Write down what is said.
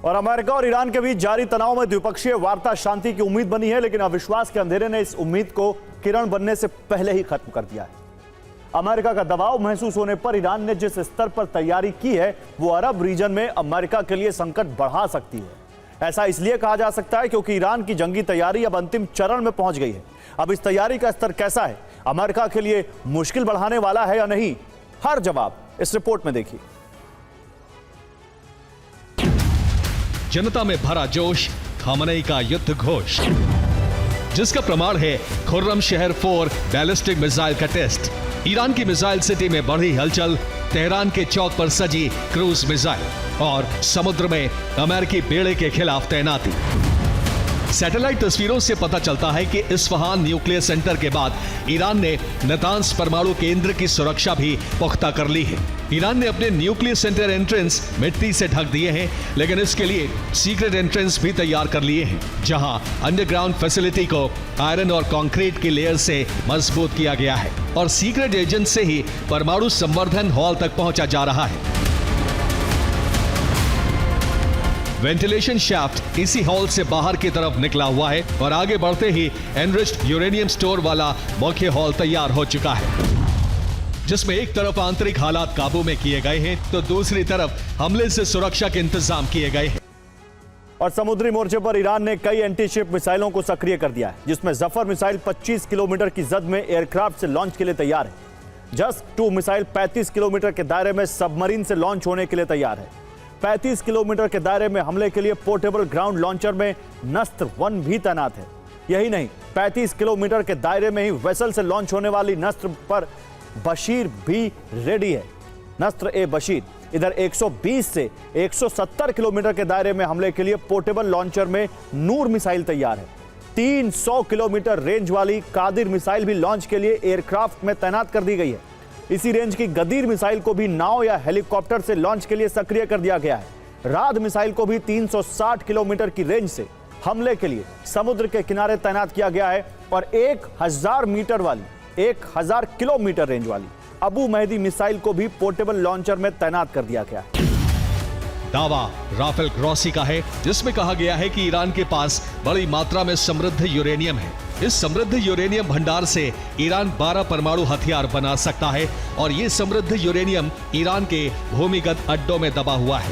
और अमेरिका और ईरान के बीच जारी तनाव में द्विपक्षीय वार्ता शांति की उम्मीद बनी है, लेकिन अविश्वास के अंधेरे ने इस उम्मीद को किरण बनने से पहले ही खत्म कर दिया है। अमेरिका का दबाव महसूस होने पर ईरान ने जिस स्तर पर तैयारी की है, वो अरब रीजन में अमेरिका के लिए संकट बढ़ा सकती है। ऐसा इसलिए कहा जा सकता है क्योंकि ईरान की जंगी तैयारी अब अंतिम चरण में पहुंच गई है। अब इस तैयारी का स्तर कैसा है, अमेरिका के लिए मुश्किल बढ़ाने वाला है या नहीं, हर जवाब इस रिपोर्ट में देखिए। जनता में भरा जोश, खामनेई का युद्ध घोष, जिसका प्रमाण है खुर्रम शहर 4 बैलिस्टिक मिसाइल का टेस्ट। ईरान की मिसाइल सिटी में बढ़ी हलचल, तेहरान के चौक पर सजी क्रूज मिसाइल और समुद्र में अमेरिकी बेड़े के खिलाफ तैनाती। सैटेलाइट तस्वीरों से पता चलता है कि इस्फहान न्यूक्लियर सेंटर के बाद ईरान ने नातांज परमाणु केंद्र की सुरक्षा भी पुख्ता कर ली है। ईरान ने अपने न्यूक्लियर सेंटर एंट्रेंस मिट्टी से ढक दिए हैं, लेकिन इसके लिए सीक्रेट एंट्रेंस भी तैयार कर लिए हैं, जहां अंडरग्राउंड फैसिलिटी को आयरन और कंक्रीट की लेयर से मजबूत किया गया है और सीक्रेट एजेंट से ही परमाणु संवर्धन हॉल तक पहुंचा जा रहा है। वेंटिलेशन शाफ्ट इसी हॉल से बाहर की तरफ निकला हुआ है और आगे बढ़ते ही एनरिच्ड यूरेनियम स्टोर वाला मुख्य हॉल तैयार हो चुका है, जिसमें एक तरफ आंतरिक हालात काबू में किए गए हैं तो दूसरी तरफ हमले से सुरक्षा के इंतजाम किए गए हैं। और समुद्री मोर्चे पर ईरान ने कई एंटी-शिप मिसाइलों को सक्रिय कर दिया है, जिसमें जफर मिसाइल 25 किलोमीटर की जद में एयरक्राफ्ट से लॉन्च के लिए तैयार है। जस्ट 2 मिसाइल 35 किलोमीटर के दायरे में सबमरीन से लॉन्च होने के लिए तैयार है। 35 किलोमीटर के दायरे में हमले के लिए पोर्टेबल ग्राउंड लॉन्चर में नस्त्र 1 भी तैनात है। यही नहीं, 35 किलोमीटर के दायरे में ही वेसल से लॉन्च होने वाली नस्त्र पर बशीर भी रेडी है। नस्त्र ए बशीर। इधर 120 से 170 किलोमीटर के दायरे में हमले के लिए पोर्टेबल लॉन्चर में नूर मिसाइल तैयार है। 300 किलोमीटर रेंज वाली कादिर मिसाइल भी लॉन्च के लिए एयरक्राफ्ट में तैनात कर दी गई है। इसी रेंज की गदीर मिसाइल को भी नाव या हेलीकॉप्टर से लॉन्च के लिए सक्रिय कर दिया गया है। राद मिसाइल को भी 360 किलोमीटर की रेंज से हमले के लिए समुद्र के किनारे तैनात किया गया है और 1000 मीटर वाली 1000 किलोमीटर रेंज वाली अबू महदी मिसाइल को भी पोर्टेबल लॉन्चर में तैनात कर दिया गया है। दावा राफेल ग्रॉसी का है, जिसमें कहा गया है कि ईरान के पास बड़ी मात्रा में समृद्ध यूरेनियम है। इस समृद्ध यूरेनियम भंडार से ईरान 12 परमाणु हथियार बना सकता है और ये समृद्ध यूरेनियम ईरान के भूमिगत अड्डों में दबा हुआ है।